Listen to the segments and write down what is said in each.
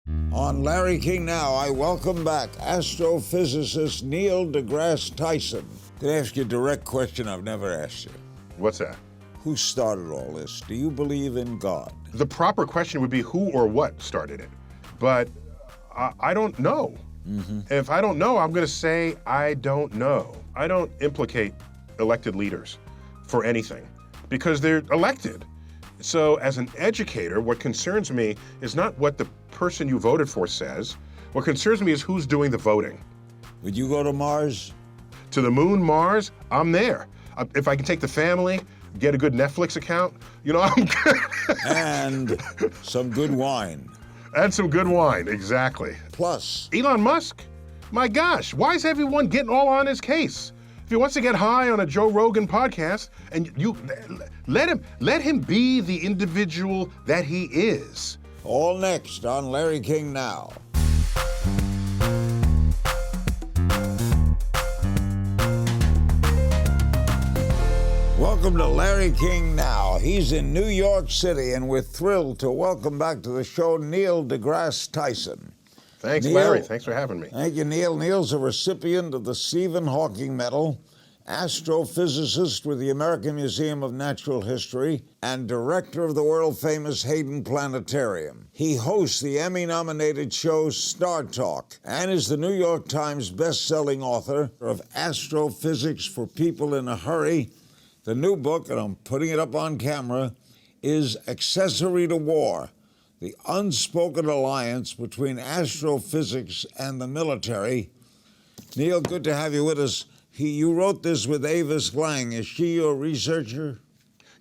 On Larry King Now, I welcome back astrophysicist Neil deGrasse Tyson. Can I ask you a direct question I've never asked you? What's that? Who started all this? Do you believe in God? The proper question would be who or what started it. But I don't know. If I don't know, I'm going to say I don't know. I don't implicate elected leaders for anything because they're elected. So as an educator, what concerns me is not what the person you voted for says. What concerns me is who's doing the voting. Would you go to Mars? To the moon, Mars, I'm there. If I can take the family, get a good Netflix account, I'm good. And some good wine. And some good wine, exactly. Plus, Elon Musk, my gosh, why is everyone getting all on his case? If he wants to get high on a Joe Rogan podcast, and you let him be the individual that he is. all next on Larry King Now. Welcome to Larry King Now. He's in New York City, and we're thrilled to welcome back to the show Neil deGrasse Tyson. Thanks, Neil, Larry. Thanks for having me. Thank you, Neil. Neil's a recipient of the Stephen Hawking Medal, astrophysicist with the American Museum of Natural History, and director of the world-famous Hayden Planetarium. He hosts the Emmy-nominated show Star Talk and is the New York Times best-selling author of Astrophysics for People in a Hurry. The new book, and I'm putting it up on camera, is Accessory to War, the unspoken alliance between astrophysics and the military. Neil, good to have you with us. You wrote this with Avis Lang. Is she your researcher?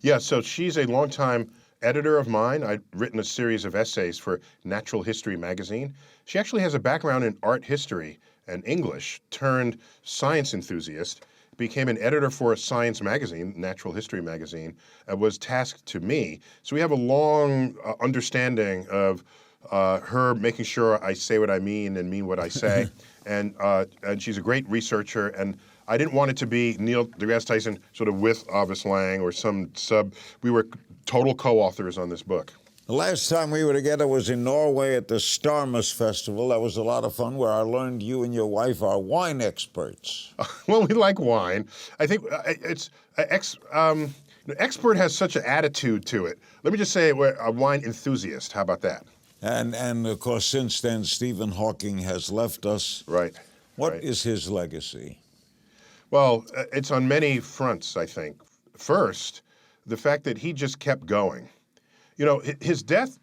Yeah, so she's a longtime editor of mine. I've written a series of essays for Natural History magazine. She actually has a background in art history and English, turned science enthusiast, became an editor for a science magazine, Natural History magazine, was tasked to me. So we have a long understanding of her making sure I say what I mean and mean what I say. And she's a great researcher. And I didn't want it to be Neil deGrasse Tyson sort of with Avis Lang or some sub. We were total co-authors on this book. The last time we were together was in Norway at the Starmus Festival. That was a lot of fun, where I learned you and your wife are wine experts. Well, we like wine. I think it's expert has such an attitude to it. Let me just say we're a wine enthusiast. How about that? And of course, since then, Stephen Hawking has left us. Right. What is his legacy? Well, it's on many fronts, I think. First, the fact that he just kept going. His death,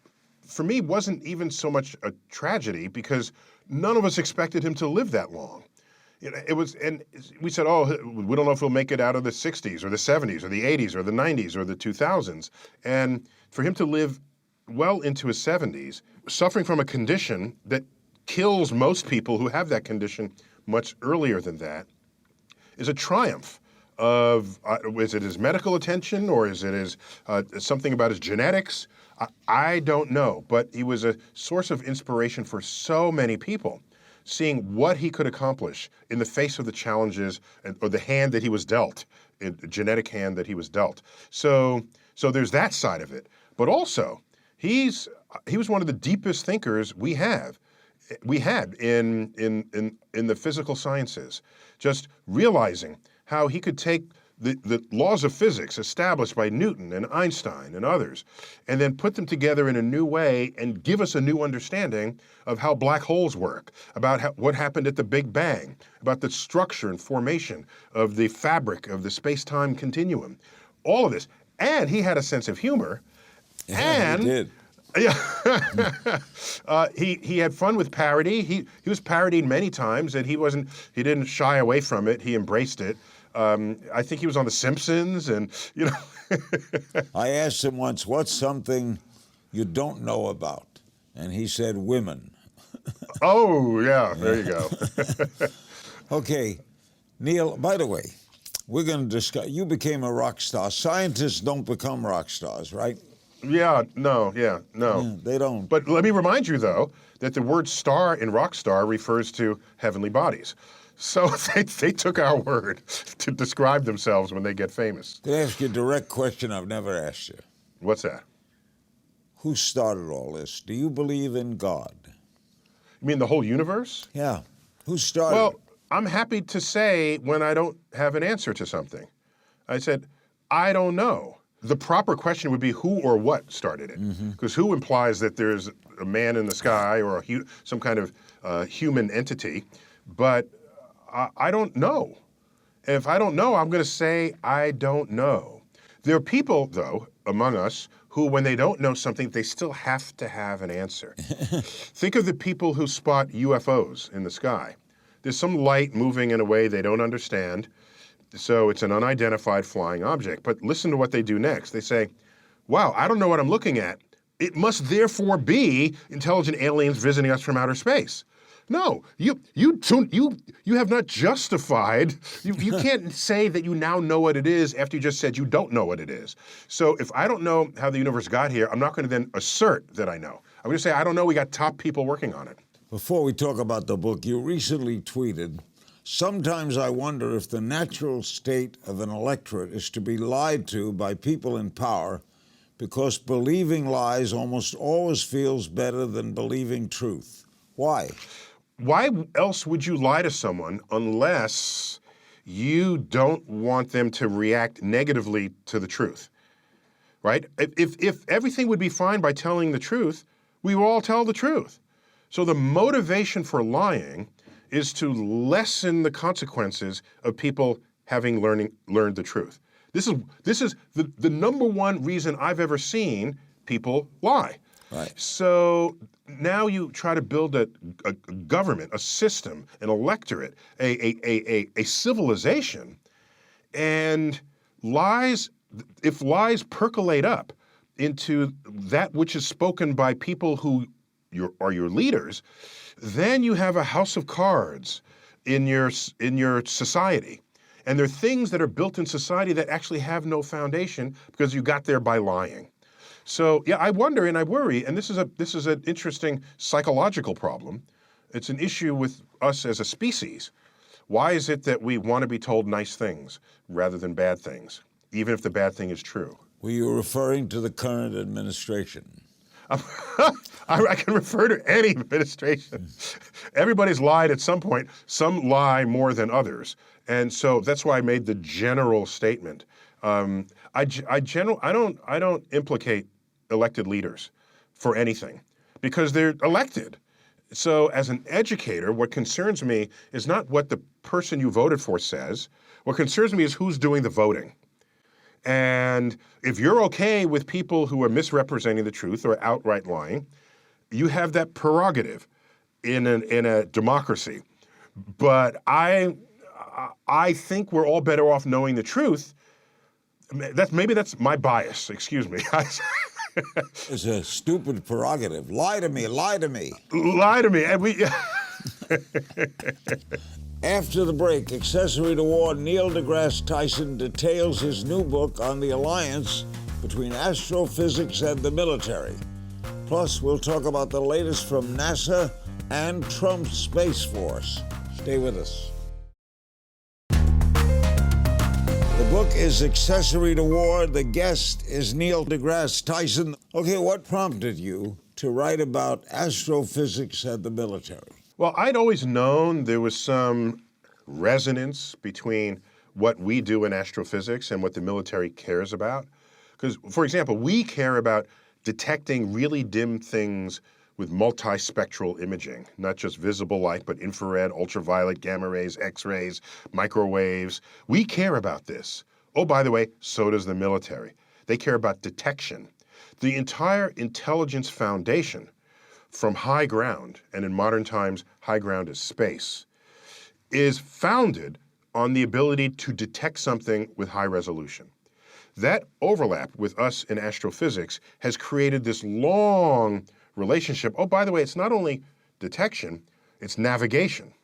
for me, wasn't even so much a tragedy because none of us expected him to live that long. It was, and we said, oh, we don't know if he'll make it out of the 60s or the 70s or the 80s or the 90s or the 2000s. And for him to live well into his 70s, suffering from a condition that kills most people who have that condition much earlier than that, is a triumph of, is it his medical attention or is it his something about his genetics? I don't know, but he was a source of inspiration for so many people, seeing what he could accomplish in the face of the challenges or the hand that he was dealt, the genetic hand that he was dealt. So there's that side of it, but also he was one of the deepest thinkers we had in the physical sciences, just realizing how he could take the laws of physics established by Newton and Einstein and others, and then put them together in a new way and give us a new understanding of how black holes work, about what happened at the Big Bang, about the structure and formation of the fabric of the space-time continuum, all of this. And he had a sense of humor. Yeah, he did. Yeah, he had fun with parody. He was parodied many times, and he didn't shy away from it. He embraced it. I think he was on The Simpsons, and I asked him once, what's something you don't know about? And he said, women. Oh, yeah, there you go. Okay, Neil, by the way, we're going to discuss, you became a rock star. Scientists don't become rock stars, right? No. Yeah, they don't. But let me remind you, though, that the word star in rock star refers to heavenly bodies. So they took our word to describe themselves when they get famous. Can I ask you a direct question I've never asked you? What's that? Who started all this? Do you believe in God? You mean the whole universe? Yeah. Who started Well, it? I'm happy to say when I don't have an answer to something. I said, I don't know. The proper question would be who or what started it. Because who implies that there's a man in the sky or some kind of human entity. But I don't know. And if I don't know, I'm going to say I don't know. There are people, though, among us who, when they don't know something, they still have to have an answer. Think of the people who spot UFOs in the sky. There's some light moving in a way they don't understand, so it's an unidentified flying object. But listen to what they do next. They say, wow, I don't know what I'm looking at. It must therefore be intelligent aliens visiting us from outer space. No, you have not justified. You can't say that you now know what it is after you just said you don't know what it is. So if I don't know how the universe got here, I'm not going to then assert that I know. I'm going to say I don't know. We got top people working on it. Before we talk about the book, you recently tweeted, sometimes I wonder if the natural state of an electorate is to be lied to by people in power because believing lies almost always feels better than believing truth. Why? Why else would you lie to someone unless you don't want them to react negatively to the truth, right? If everything would be fine by telling the truth, we would all tell the truth. So the motivation for lying is to lessen the consequences of people having learned the truth. This is the number one reason I've ever seen people lie. Right. So now you try to build a government, a system, an electorate, a civilization, and if lies percolate up into that which is spoken by people who are your leaders, then you have a house of cards in your society. And there are things that are built in society that actually have no foundation because you got there by lying. So yeah, I wonder and I worry, and this is an interesting psychological problem. It's an issue with us as a species. Why is it that we want to be told nice things rather than bad things, even if the bad thing is true? Were you referring to the current administration? I can refer to any administration. Everybody's lied at some point. Some lie more than others. And so that's why I made the general statement. I don't implicate elected leaders for anything because they're elected. So as an educator, what concerns me is not what the person you voted for says. What concerns me is who's doing the voting. And if you're okay with people who are misrepresenting the truth or outright lying, you have that prerogative in a democracy. But I think we're all better off knowing the truth. Maybe that's my bias. Excuse me. It's a stupid prerogative. Lie to me. Lie to me. Lie to me. And we. After the break, accessory to war, Neil deGrasse Tyson details his new book on the alliance between astrophysics and the military. Plus, we'll talk about the latest from NASA and Trump's Space Force. Stay with us. The book is Accessory to War. The guest is Neil deGrasse Tyson. Okay, what prompted you to write about astrophysics and the military? Well, I'd always known there was some resonance between what we do in astrophysics and what the military cares about. Because, for example, we care about detecting really dim things with multispectral imaging, not just visible light, but infrared, ultraviolet, gamma rays, X-rays, microwaves. We care about this. Oh, by the way, so does the military. They care about detection. The entire intelligence foundation from high ground, and in modern times, high ground is space, is founded on the ability to detect something with high resolution. That overlap with us in astrophysics has created this long relationship. Oh, by the way, it's not only detection, it's navigation.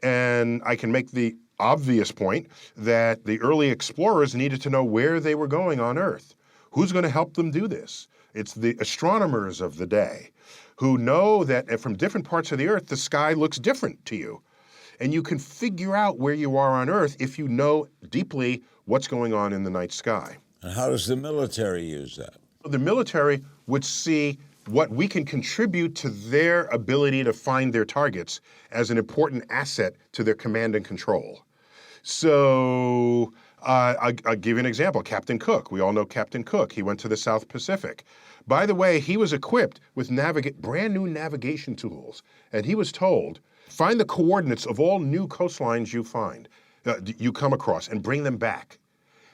And I can make the obvious point that the early explorers needed to know where they were going on Earth. Who's going to help them do this? It's the astronomers of the day who know that from different parts of the Earth, the sky looks different to you. And you can figure out where you are on Earth if you know deeply what's going on in the night sky. And how does the military use that? The military would see what we can contribute to their ability to find their targets as an important asset to their command and control. So I'll give you an example. Captain Cook. We all know Captain Cook. He went to the South Pacific. By the way, he was equipped with brand new navigation tools. And he was told, find the coordinates of all new coastlines you come across and bring them back.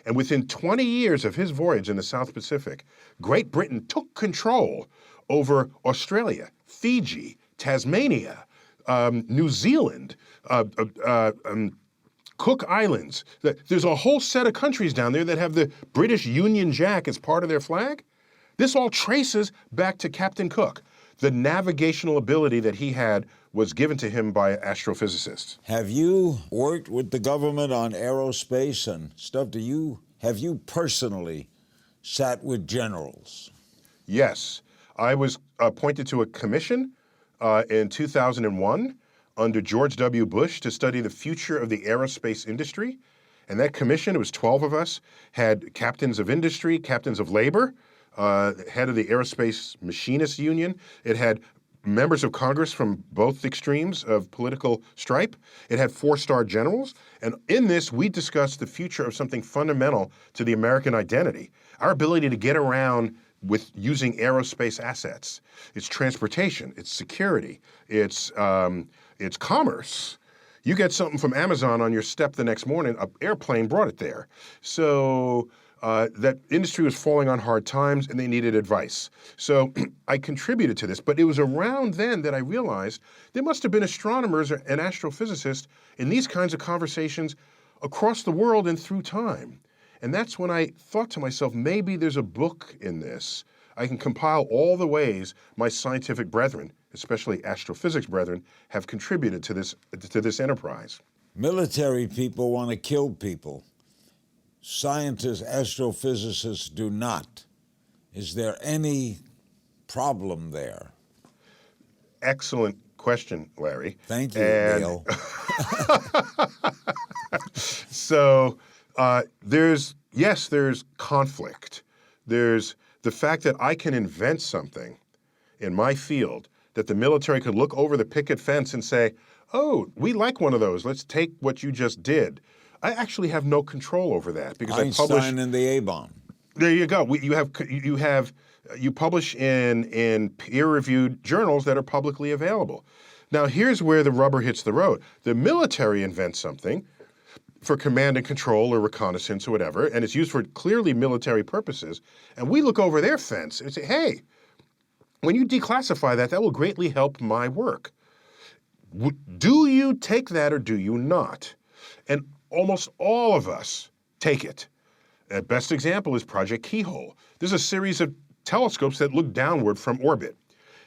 And within 20 years of his voyage in the South Pacific, Great Britain took control over Australia, Fiji, Tasmania, New Zealand, Cook Islands. There's a whole set of countries down there that have the British Union Jack as part of their flag. This all traces back to Captain Cook. The navigational ability that he had was given to him by astrophysicists. Have you worked with the government on aerospace and stuff? Have you personally sat with generals? Yes. I was appointed to a commission in 2001 under George W. Bush to study the future of the aerospace industry. And that commission, it was 12 of us, had captains of industry, captains of labor, head of the Aerospace Machinists Union. It had members of Congress from both extremes of political stripe. It had 4-star generals. And in this, we discussed the future of something fundamental to the American identity, our ability to get around with using aerospace assets. It's transportation, it's security, it's commerce. You get something from Amazon on your step the next morning, an airplane brought it there. So that industry was falling on hard times and they needed advice. So I contributed to this, but it was around then that I realized there must have been astronomers and astrophysicists in these kinds of conversations across the world and through time. And that's when I thought to myself, maybe there's a book in this. I can compile all the ways my scientific brethren, especially astrophysics brethren, have contributed to this enterprise. Military people want to kill people. Scientists, astrophysicists do not. Is there any problem there? Excellent question, Larry. Thank you, Neil. So there's conflict. There's the fact that I can invent something in my field that the military could look over the picket fence and say, oh, we like one of those. Let's take what you just did. I actually have no control over that because Einstein and the A-bomb. There you go. You publish in peer-reviewed journals that are publicly available. Now, here's where the rubber hits the road. The military invents something for command and control or reconnaissance or whatever, and it's used for clearly military purposes, and we look over their fence and say, hey, when you declassify that, that will greatly help my work. Do you take that or do you not? And almost all of us take it. The best example is Project Keyhole. There's a series of telescopes that look downward from orbit.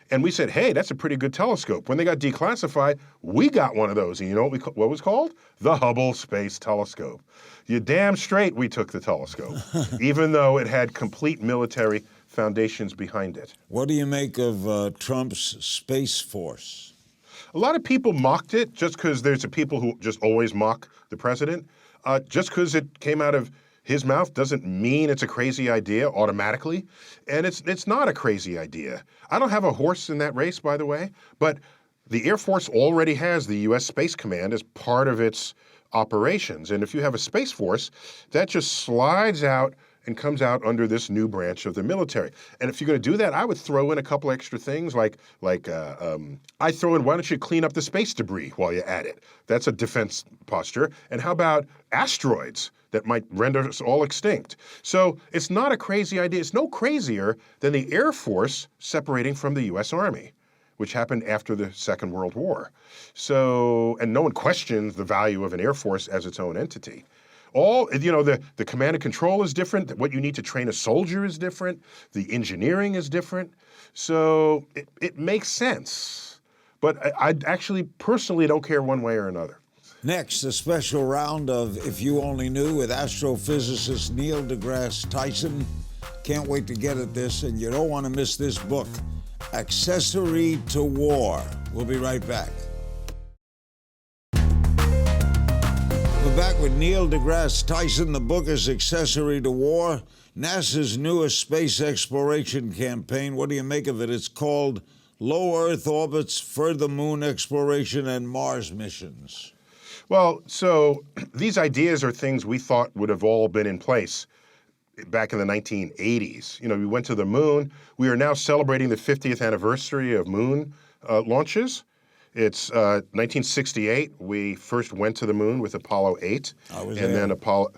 And we said, hey, that's a pretty good telescope. When they got declassified, we got one of those. And you know what it was called? The Hubble Space Telescope. You're damn straight we took the telescope, even though it had complete military foundations behind it. What do you make of Trump's Space Force? A lot of people mocked it just because there's people who just always mock the president. Just because it came out of his mouth doesn't mean it's a crazy idea automatically. And it's not a crazy idea. I don't have a horse in that race, by the way, but the Air Force already has the U.S. Space Command as part of its operations. And if you have a Space Force, that just slides out and comes out under this new branch of the military. And if you're going to do that, I would throw in a couple extra things like I throw in, why don't you clean up the space debris while you're at it? That's a defense posture. And how about asteroids that might render us all extinct? So it's not a crazy idea. It's no crazier than the Air Force separating from the U.S. Army, which happened after the Second World War. So, and no one questions the value of an Air Force as its own entity. The command and control is different. What you need to train a soldier is different. The engineering is different. So it makes sense. But I actually personally don't care one way or another. Next, a special round of If You Only Knew with astrophysicist Neil deGrasse Tyson. Can't wait to get at this, and you don't want to miss this book, Accessory to War. We'll be right back. We're back with Neil deGrasse Tyson. The book is Accessory to War, NASA's newest space exploration campaign. What do you make of it? It's called Low Earth Orbits, Further Moon Exploration, and Mars Missions. Well, so these ideas are things we thought would have all been in place back in the 1980s. You know, we went to the moon. We are now celebrating the 50th anniversary of moon launches. It's 1968. We first went to the moon with Apollo 8. I was and there. then Apollo.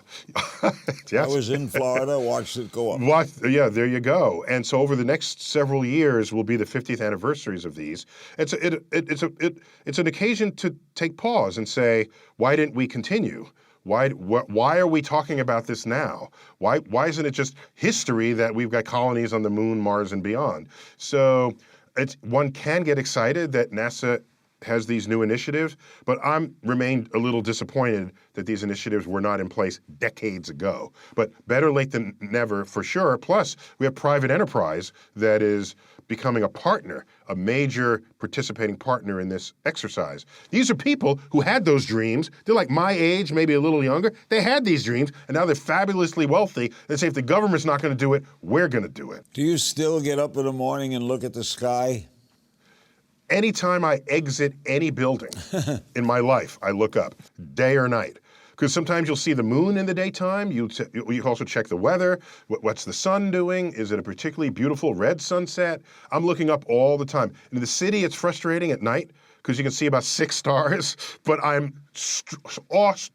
Yes. I was in Florida, watched it go up. Yeah, there you go. And so over the next several years will be the 50th anniversaries of these. It's an occasion to take pause and say, why didn't we continue? Why are we talking about this now? Why isn't it just history that we've got colonies on the moon, Mars, and beyond? So one can get excited that NASA has these new initiatives, but I'm remained a little disappointed that these initiatives were not in place decades ago. But better late than never, for sure. Plus, we have private enterprise that is becoming a partner, a major participating partner in this exercise. These are people who had those dreams. They're like my age, maybe a little younger. They had these dreams, and now they're fabulously wealthy. They say, if the government's not going to do it, we're going to do it. Do you still get up in the morning and look at the sky? Anytime I exit any building in my life, I look up, day or night. Because sometimes you'll see the moon in the daytime. You also check the weather. What's the sun doing? Is it a particularly beautiful red sunset? I'm looking up all the time. In the city, it's frustrating at night because you can see about 6 stars. But I'm dumbstruck,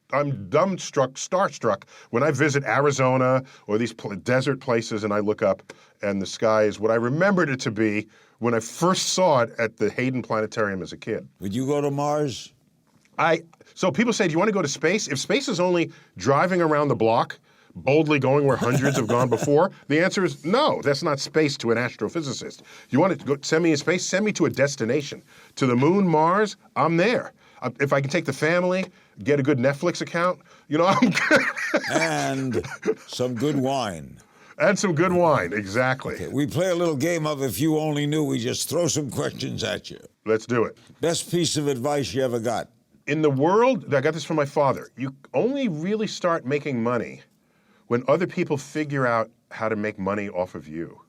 starstruck when I visit Arizona or these desert places and I look up and the sky is what I remembered it to be when I first saw it at the Hayden Planetarium as a kid. Would you go to Mars? So people say, do you want to go to space? If space is only driving around the block, boldly going where hundreds have gone before, the answer is no, that's not space to an astrophysicist. You want to send me in space? Send me to a destination. To the moon, Mars, I'm there. If I can take the family, get a good Netflix account, I'm good. And some good wine. And some good wine, exactly. Okay, we play a little game of If You Only Knew. We just throw some questions at you. Let's do it. Best piece of advice you ever got? In the world, I got this from my father, you only really start making money when other people figure out how to make money off of you.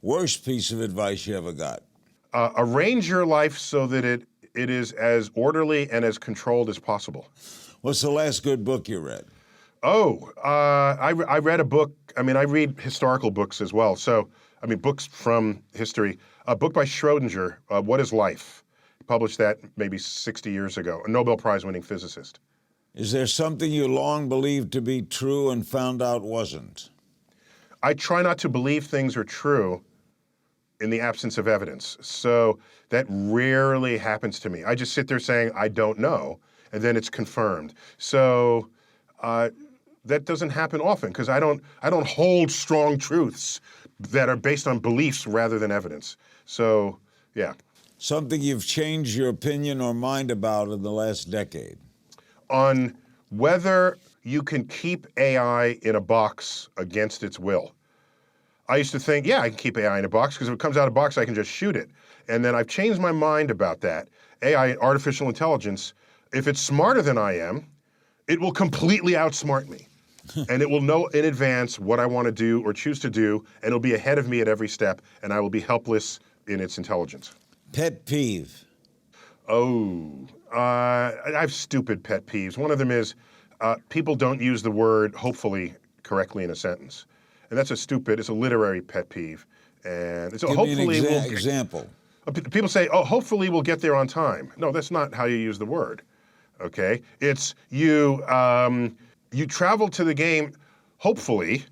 Worst piece of advice you ever got? Arrange your life so that it is as orderly and as controlled as possible. What's the last good book you read? I read a book. I read historical books as well. So, books from history. A book by Schrodinger, What is Life? Published that maybe 60 years ago, a Nobel Prize-winning physicist. Is there something you long believed to be true and found out wasn't? I try not to believe things are true in the absence of evidence. So that rarely happens to me. I just sit there saying, I don't know, and then it's confirmed. So that doesn't happen often because I don't hold strong truths that are based on beliefs rather than evidence. So, yeah. Something you've changed your opinion or mind about in the last decade? On whether you can keep AI in a box against its will. I used to think, yeah, I can keep AI in a box because if it comes out of a box, I can just shoot it. And then I've changed my mind about that. AI, artificial intelligence, if it's smarter than I am, it will completely outsmart me. And it will know in advance what I want to do or choose to do, and it'll be ahead of me at every step, and I will be helpless in its intelligence. Pet peeve? I have stupid pet peeves. One of them is people don't use the word hopefully correctly in a sentence. And that's it's a literary pet peeve. And it's Give hopefully me an example. People say, oh, hopefully we'll get there on time. No, that's not how you use the word, okay? It's you travel to the game, hopefully,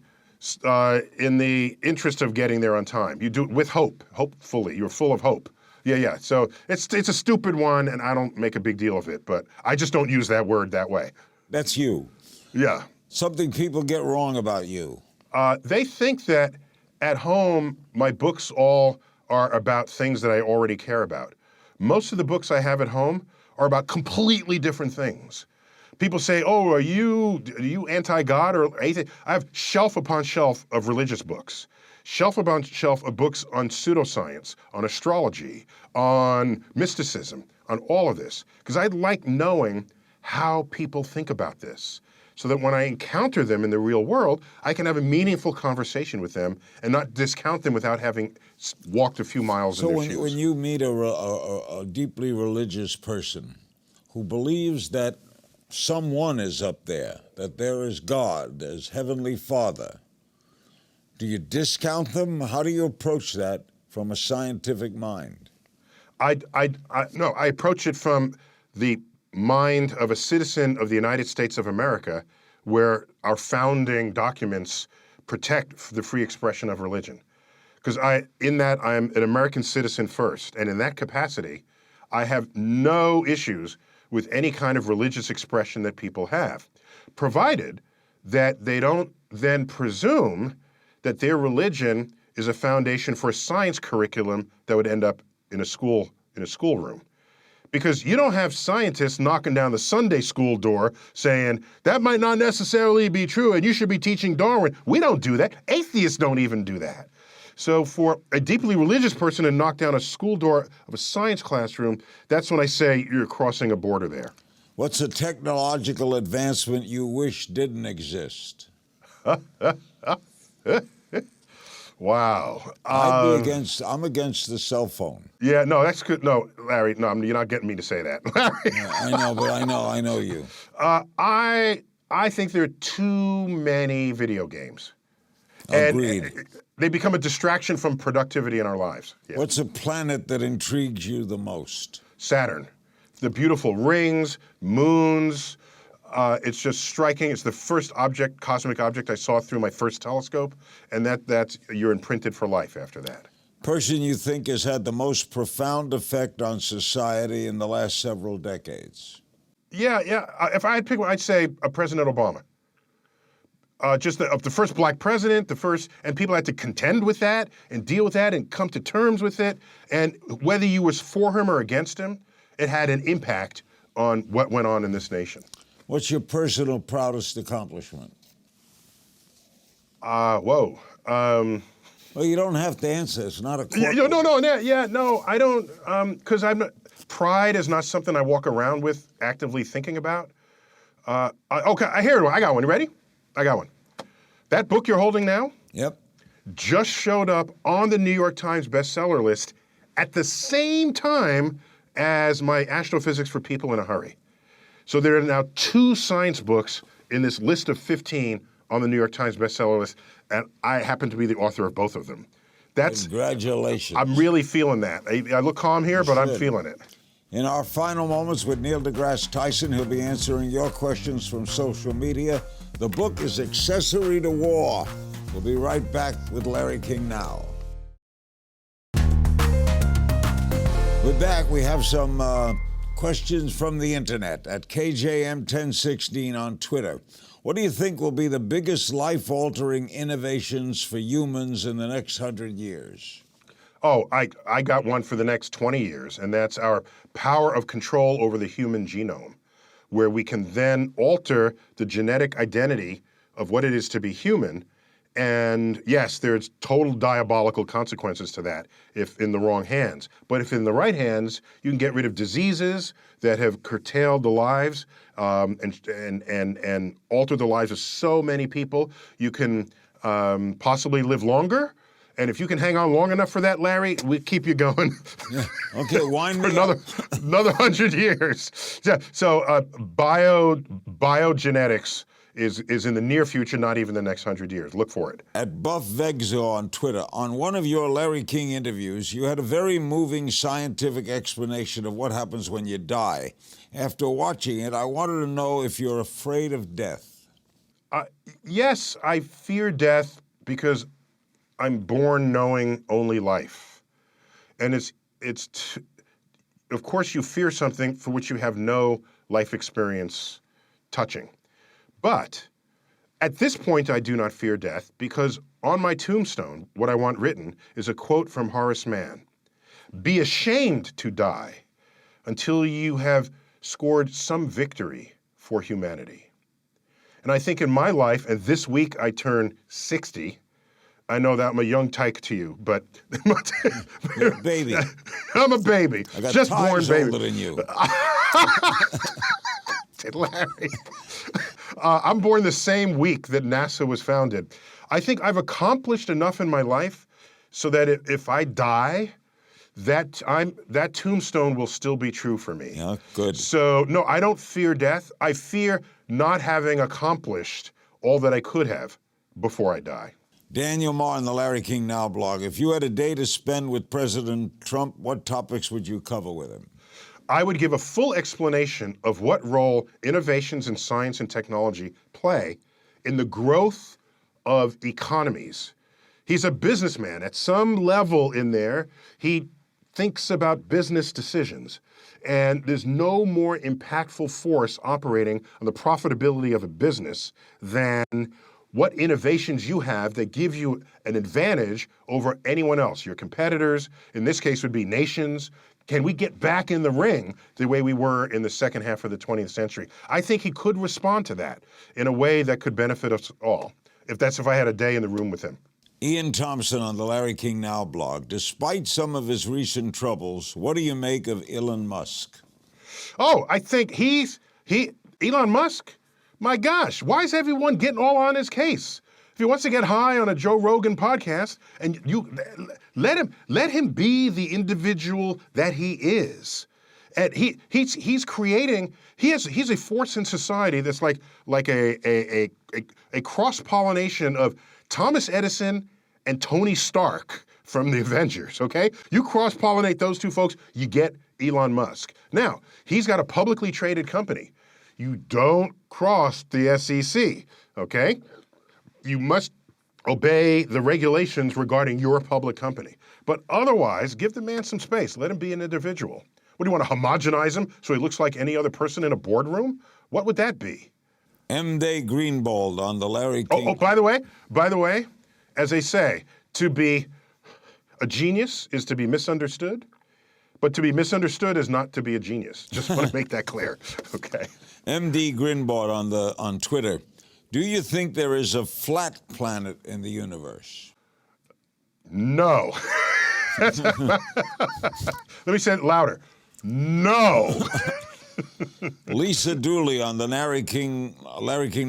in the interest of getting there on time. You do it with hope, hopefully. You're full of hope. Yeah. So it's a stupid one, and I don't make a big deal of it, but I just don't use that word that way. That's you. Yeah. Something people get wrong about you. They think that at home, my books all are about things that I already care about. Most of the books I have at home are about completely different things. People say, oh, are you anti-God or atheist? I have shelf upon shelf of religious books. Shelf upon shelf of books on pseudoscience, on astrology, on mysticism, on all of this. Because I like knowing how people think about this, so that when I encounter them in the real world, I can have a meaningful conversation with them and not discount them without having walked a few miles in their shoes. So when you meet a deeply religious person who believes that someone is up there, that there is God, there's Heavenly Father, do you discount them? How do you approach that from a scientific mind? No, I approach it from the mind of a citizen of the United States of America, where our founding documents protect the free expression of religion. Because in that, I'm an American citizen first, and in that capacity, I have no issues with any kind of religious expression that people have, provided that they don't then presume that their religion is a foundation for a science curriculum that would end up in a schoolroom. Because you don't have scientists knocking down the Sunday school door saying, that might not necessarily be true and you should be teaching Darwin. We don't do that. Atheists don't even do that. So for a deeply religious person to knock down a school door of a science classroom, that's when I say you're crossing a border there. What's a technological advancement you wish didn't exist? Wow. I'm against the cell phone. Yeah, no, that's good. No, Larry, no, you're not getting me to say that. Yeah, I know, but I know you. I think there are too many video games. Agreed. And they become a distraction from productivity in our lives. Yeah. What's a planet that intrigues you the most? Saturn. The beautiful rings, moons. It's just striking. It's the first cosmic object I saw through my first telescope, and that's you're imprinted for life after that. Person you think has had the most profound effect on society in the last several decades? Yeah. If I had to pick one, I'd say President Obama. Just the first black president, and people had to contend with that and deal with that and come to terms with it. And whether you was for him or against him, it had an impact on what went on in this nation. What's your personal proudest accomplishment? Whoa. Well, you don't have to answer. It's not a corporate. No, I don't, because pride is not something I walk around with actively thinking about. Okay, I hear it. I got one. You ready? I got one. That book you're holding now? Yep. Just showed up on the New York Times bestseller list at the same time as my Astrophysics for People in a Hurry. So there are now 2 science books in this list of 15 on the New York Times bestseller list, and I happen to be the author of both of them. Congratulations. I'm really feeling that. I look calm here, but I'm feeling it. In our final moments with Neil deGrasse Tyson, he'll be answering your questions from social media. The book is Accessory to War. We'll be right back with Larry King Now. We're back. We have some questions from the internet at KJM1016 on Twitter. What do you think will be the biggest life-altering innovations for humans in the next 100 years? Oh, I got one for the next 20 years, and that's our power of control over the human genome, where we can then alter the genetic identity of what it is to be human. And yes, there's total diabolical consequences to that if in the wrong hands. But if in the right hands, you can get rid of diseases that have curtailed the lives and alter the lives of so many people. You can possibly live longer. And if you can hang on long enough for that, Larry, we keep you going. Yeah. Okay, wind for me up. another 100 years. Yeah. So biogenetics is in the near future, not even the next 100 years. Look for it. At Buff Vegzo on Twitter, on one of your Larry King interviews, you had a very moving scientific explanation of what happens when you die. After watching it, I wanted to know if you're afraid of death. Yes, I fear death because I'm born knowing only life. And of course you fear something for which you have no life experience touching. But at this point, I do not fear death because on my tombstone, what I want written is a quote from Horace Mann. Be ashamed to die until you have scored some victory for humanity. And I think in my life, and this week I turn 60, I know that I'm a young tyke to you, but You're a baby. I'm a baby. I got just born times baby. older than you. it, Larry. I'm born the same week that NASA was founded. I think I've accomplished enough in my life so that if I die, that tombstone will still be true for me. Yeah, good. So, no, I don't fear death. I fear not having accomplished all that I could have before I die. Daniel Marr on the Larry King Now blog. If you had a day to spend with President Trump, what topics would you cover with him? I would give a full explanation of what role innovations in science and technology play in the growth of economies. He's a businessman. At some level in there, he thinks about business decisions. And there's no more impactful force operating on the profitability of a business than what innovations you have that give you an advantage over anyone else. Your competitors, in this case, would be nations. Can we get back in the ring the way we were in the second half of the 20th century? I think he could respond to that in a way that could benefit us all, if I had a day in the room with him. Ian Thompson on the Larry King Now blog. Despite some of his recent troubles, what do you make of Elon Musk? Oh, I think Elon Musk, my gosh, why is everyone getting all on his case? If he wants to get high on a Joe Rogan podcast, and you let him be the individual that he is. And he's creating, he's a force in society that's like a cross-pollination of Thomas Edison and Tony Stark from the Avengers, okay? You cross-pollinate those two folks, you get Elon Musk. Now, he's got a publicly traded company. You don't cross the SEC, okay? You must obey the regulations regarding your public company. But otherwise, give the man some space. Let him be an individual. What, do you want to homogenize him so he looks like any other person in a boardroom? What would that be? M. Day Greenbald on the Larry King. Oh, by the way, as they say, to be a genius is to be misunderstood, but to be misunderstood is not to be a genius. Just want to make that clear, okay? M.D. Greenbald on Twitter. Do you think there is a flat planet in the universe? No. Let me say it louder. No. Lisa Dooley on the Larry King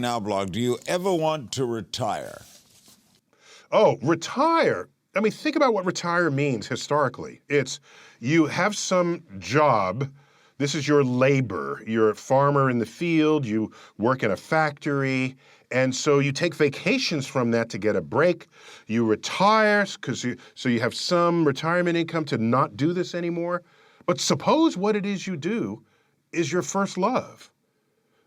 Now blog. Do you ever want to retire? Oh, retire. I mean, think about what retire means historically. It's you have some job. This is your labor. You're a farmer in the field. You work in a factory. And so you take vacations from that to get a break. You retire so you have some retirement income to not do this anymore. But suppose what it is you do is your first love.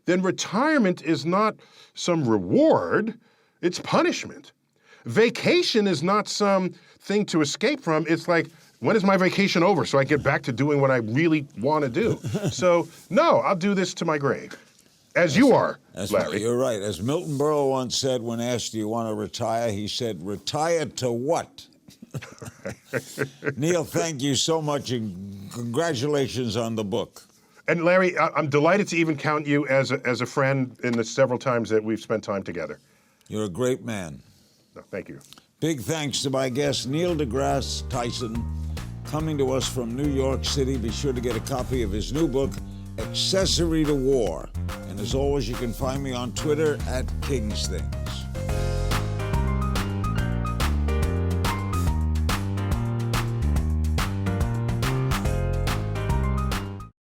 Then retirement is not some reward, it's punishment. Vacation is not some thing to escape from. It's like, when is my vacation over so I get back to doing what I really want to do? So, no, I'll do this to my grave. As you are, Larry. You're right. As Milton Berle once said when asked, do you want to retire? He said, retire to what? Neil, thank you so much, and congratulations on the book. And Larry, I'm delighted to even count you as a friend in the several times that we've spent time together. You're a great man. No, thank you. Big thanks to my guest, Neil deGrasse Tyson, coming to us from New York City. Be sure to get a copy of his new book, Accessory to War. And as always, you can find me on Twitter @KingsThing.